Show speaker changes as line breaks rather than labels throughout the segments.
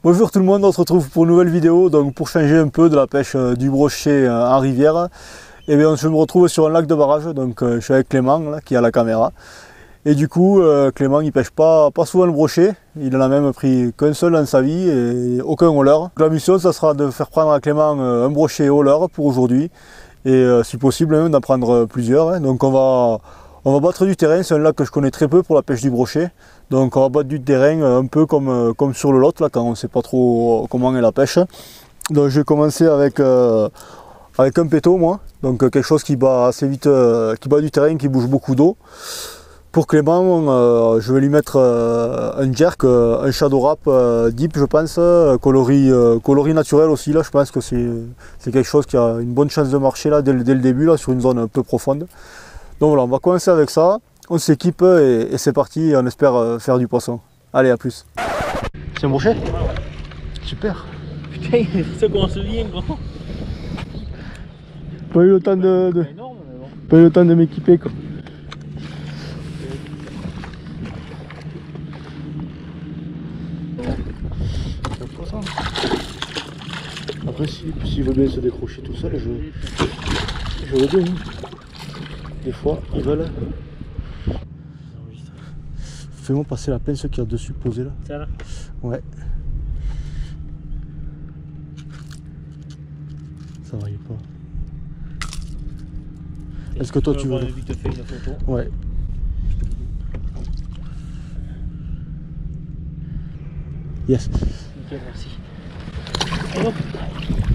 Bonjour tout le monde, on se retrouve pour une nouvelle vidéo. Donc pour changer un peu de la pêche du brochet en rivière, et bien je me retrouve sur un lac de barrage. Donc je suis avec Clément là, qui a la caméra. Et du coup Clément il pêche pas souvent le brochet, il en a même pris qu'un seul dans sa vie et aucun au leurre. La mission ça sera de faire prendre à Clément un brochet au leurre pour aujourd'hui. Et si possible même d'en prendre plusieurs. Hein. Donc on va battre du terrain, c'est un lac que je connais très peu pour la pêche du brochet. Donc on va battre du terrain un peu comme sur le Lot, là, quand on ne sait pas trop comment est la pêche. Donc je vais commencer avec un péto moi, donc quelque chose qui bat assez vite, qui bat du terrain, qui bouge beaucoup d'eau. Pour Clément, je vais lui mettre un jerk, un shadow wrap deep je pense, coloris naturel aussi là, je pense que c'est quelque chose qui a une bonne chance de marcher là dès le début là, sur une zone un peu profonde. Donc voilà, on va commencer avec ça, on s'équipe et c'est parti, on espère faire du poisson. Allez, à plus. C'est un brochet? Super.
Putain, ça commence bien grand.
Pas eu le temps
Énorme, mais bon.
pas eu le temps de m'équiper quoi. Après s'il veut bien se décrocher tout seul, je veux bien. Des fois ils veulent. Fais-moi passer la pince qui est dessus posée là.
Ça là?
Ouais. Ça va, il est pas. Est-ce que toi tu veux
vite fait une photo?
Ouais. Yes.
Nickel, merci. Et hop.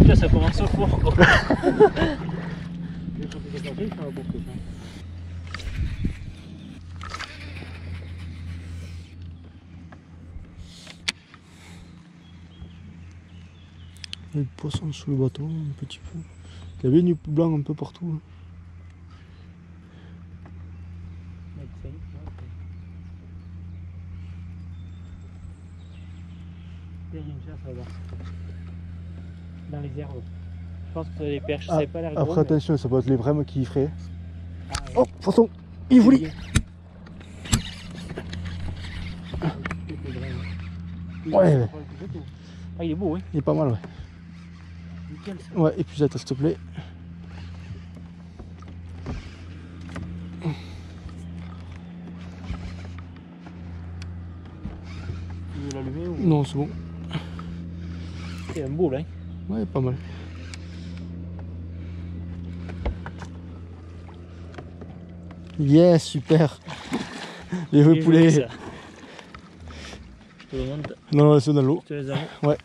Là ça commence fort quoi.
Il y a du poisson sous le bateau, un petit peu. Il y avait du blanc un peu partout. Hein.
Dans les herbes. Je pense que c'est des perches, ça
Ah,
n'avait pas l'air gros.
après attention, ça peut être les vraies qui feraient.
Ah, ouais.
Oh, poisson, il voulait. Ouais.
Ah, il est beau, oui.
Il est pas mal, ouais.
Nickel ça.
Ouais, épuisette, s'il te plaît.
Tu veux l'allumer ou...
Non, c'est bon.
C'est un beau là. Hein.
Ouais, pas mal. Yes, super. Les vrais poulets.
Ça. Je te le montre.
Non, c'est dans l'eau.
Je te les amène.
Ouais.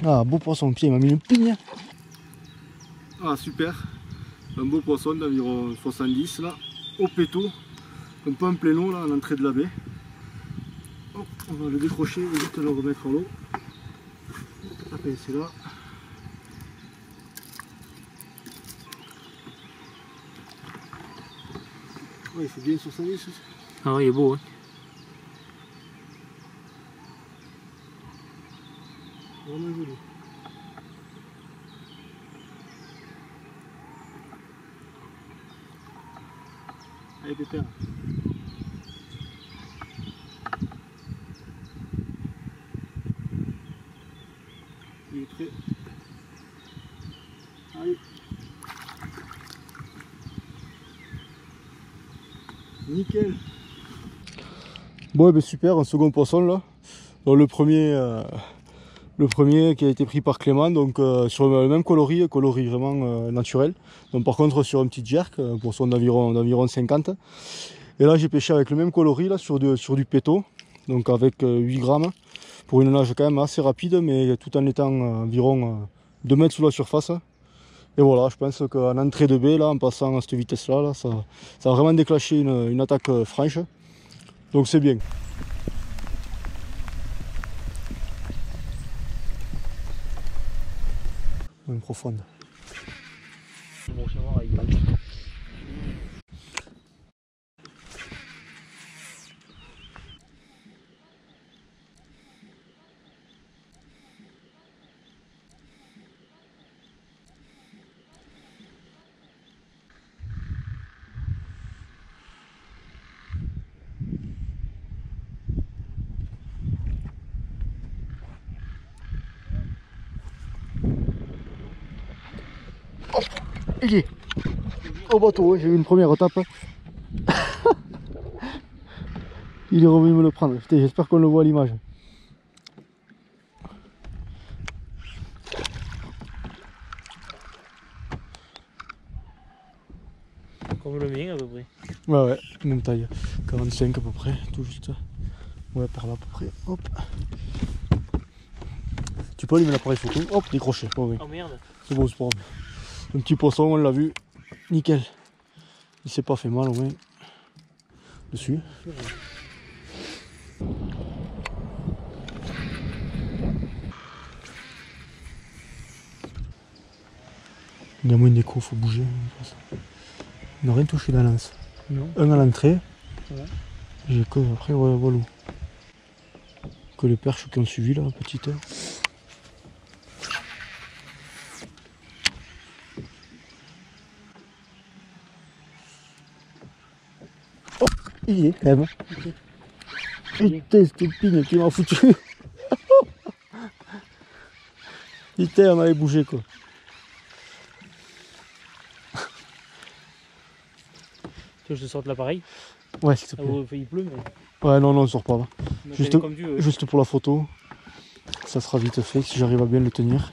Ah, beau poisson au pied, il m'a mis une pigne. Ah, super. Un beau poisson d'environ 70 là, au péto. Un peu en plein eau là, à l'entrée de la baie. Hop, on va le décrocher et vite le remettre en l'eau. La pince est là. Ouais, il fait bien 70.
Ah ouais, il est beau. Hein.
Vraiment joli. Allez pépère. Il est prêt. Allez. Nickel. Bon, ben super, un second poisson là. Donc, le premier qui a été pris par Clément, donc sur le même coloris vraiment naturel. Donc par contre sur un petit jerk, un poisson d'environ 50. Et là j'ai pêché avec le même coloris là sur du péto, donc avec 8 grammes, pour une nage quand même assez rapide, mais tout en étant environ 2 mètres sous la surface. Et voilà, je pense qu'en entrée de baie, là, en passant à cette vitesse là, ça a vraiment déclenché une attaque franche. Donc c'est bien. Une profonde.
Bon, je vais voir avec
Il est au bateau, j'ai eu une première tape. Il est revenu me le prendre. J'espère qu'on le voit à l'image.
Comme le mien à peu près.
Ouais, même taille. 45 à peu près, tout juste. Ouais, par là à peu près. Hop. Tu peux allumer l'appareil photo. Hop, décroché. Oh, oui.
Oh merde.
C'est bon, c'est pas grave. Un petit poisson, on l'a vu. Nickel. Il s'est pas fait mal au moins. Dessus. Il y a moins d'écho, faut bouger. On n'a rien touché dans l'anse.
Non.
Un à l'entrée.
Ouais.
J'ai que après, ouais, voilà. Que les perches qui ont suivi là, petite. Oh, il y est quand même.
Okay.
Putain, cette épine qui m'a foutu. Putain, elle m'avait bougé quoi.
Tu veux que je te sorte l'appareil?
Ouais, s'il te plaît.
Il pleut, mais.
Ouais, non, on sort pas là. Juste,
Comme tu veux.
juste pour la photo. Ça sera vite fait si j'arrive à bien le tenir.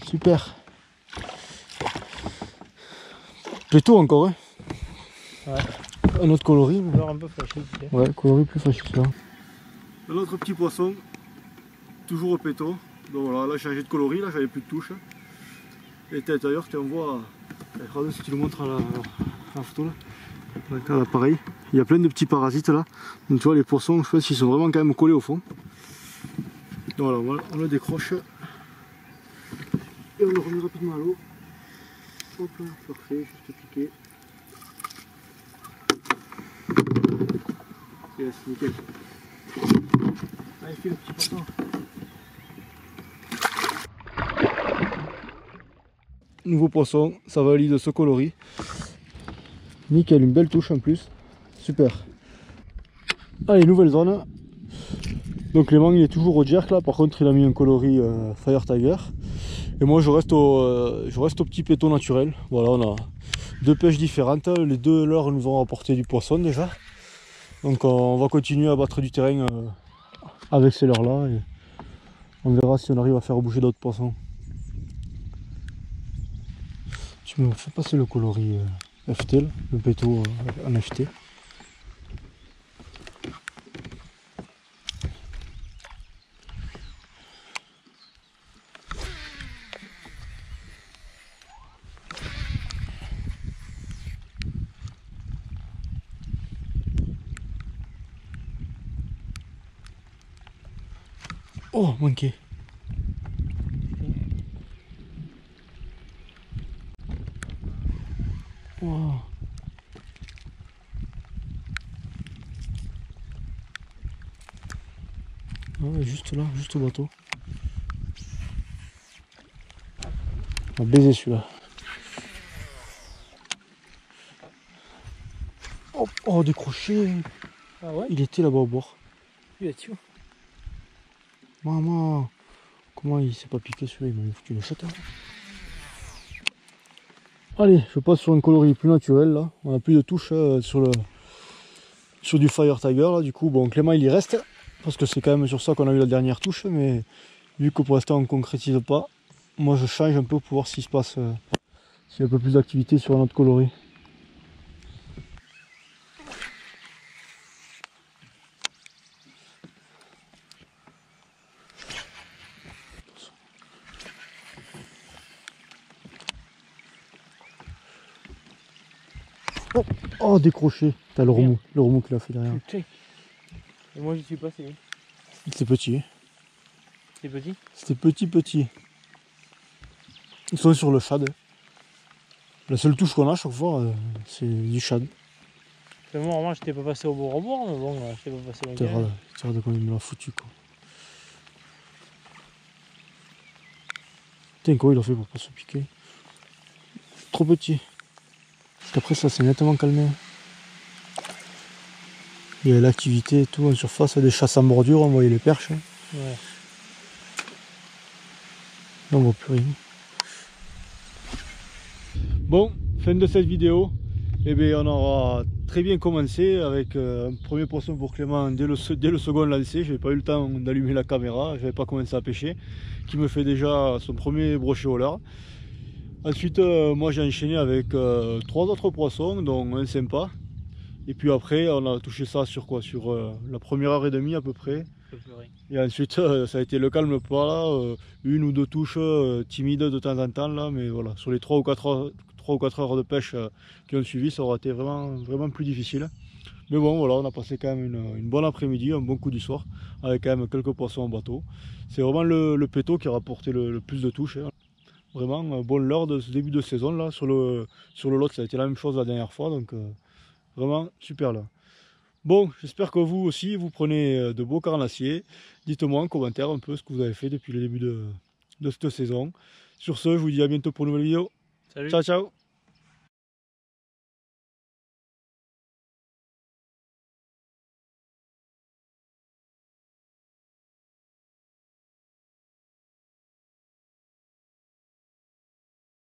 Super. J'ai tout encore, hein.
Ouais.
Un autre coloris.
Couleur un peu fâchée.
Ouais, coloris plus fâché que ça. Un autre petit poisson. Toujours au péto. Donc voilà, là j'ai changé de coloris, là j'avais plus de touches. Et à l'intérieur, tu en vois. Regarde si tu le montres à la photo là. Là, pareil, il y a plein de petits parasites là. Donc tu vois les poissons, je pense qu'ils sont vraiment quand même collés au fond. Donc voilà, on le décroche. Et on le remet rapidement à l'eau. Hop là, parfait, juste piqué. Yes, nickel. Allez, fais le petit poisson. Nouveau poisson, ça valide ce coloris. Nickel, une belle touche en plus. Super. Allez, nouvelle zone. Donc Clément il est toujours au jerk là, par contre il a mis un coloris Fire Tiger. Et moi je reste au petit péto naturel. Voilà, on a deux pêches différentes. Les deux leurres nous ont apporté du poisson déjà. Donc on va continuer à battre du terrain avec ces leurres là. Et on verra si on arrive à faire bouger d'autres poissons. Tu me fais passer le coloris FT, là, le péto en FT. Oh, manqué. Wow. Ouais, juste là, juste au bateau. On va baiser celui-là. Oh, oh, décroché.
Ah ouais?
Il était là-bas au bord.
Il est dessus.
Maman, comment il s'est pas piqué celui-là? Il m'a foutu une chatte. Allez, je passe sur un coloris plus naturel là. On a plus de touches sur du Fire Tiger là. Du coup, bon, Clément il y reste parce que c'est quand même sur ça qu'on a eu la dernière touche. Mais vu que pour l'instant on ne concrétise pas, moi je change un peu pour voir s'il se passe, s'il y a un peu plus d'activité sur un autre coloris. Oh, oh, décroché. T'as le remous qu'il a fait derrière.
Putain. Et moi j'y suis passé.
C'était petit.
C'est petit?
C'était petit. Ils sont sur le shad. La seule touche qu'on a à chaque fois, c'est du shad.
Moi, normalement, j'étais pas passé au bord, mais bon, j'étais pas passé au bord.
Tu regardes comme il me l'a foutu quoi. Putain, comment il a fait pour pas se piquer? Trop petit. Après ça s'est nettement calmé. Il y a l'activité et tout en surface, des chasses à bordure, on voyait les perches.
Ouais.
Là on voit plus rien. Bon, fin de cette vidéo. Eh bien, on aura très bien commencé avec un premier poisson pour Clément dès le second lancer. Je n'ai pas eu le temps d'allumer la caméra, je n'avais pas commencé à pêcher, qui me fait déjà son premier brochet au leurre. Ensuite, moi j'ai enchaîné avec 3 autres poissons, dont un sympa. Et puis après, on a touché ça sur quoi? Sur la première heure et demie à peu près. Et ensuite, ça a été le calme plat, une ou deux touches timides de temps en temps, là, mais voilà, sur les 3 ou 4 heures de pêche qui ont suivi, ça aura été vraiment plus difficile. Mais bon, voilà, on a passé quand même une bonne après-midi, un bon coup du soir, avec quand même quelques poissons en bateau. C'est vraiment le péto qui a rapporté le plus de touches. Hein. Vraiment, bon leurre de ce début de saison, là, sur le lot, ça a été la même chose la dernière fois, donc vraiment super là. Bon, j'espère que vous aussi, vous prenez de beaux carnassiers. Dites-moi en commentaire un peu ce que vous avez fait depuis le début de cette saison. Sur ce, je vous dis à bientôt pour une nouvelle vidéo.
Salut.
Ciao, ciao.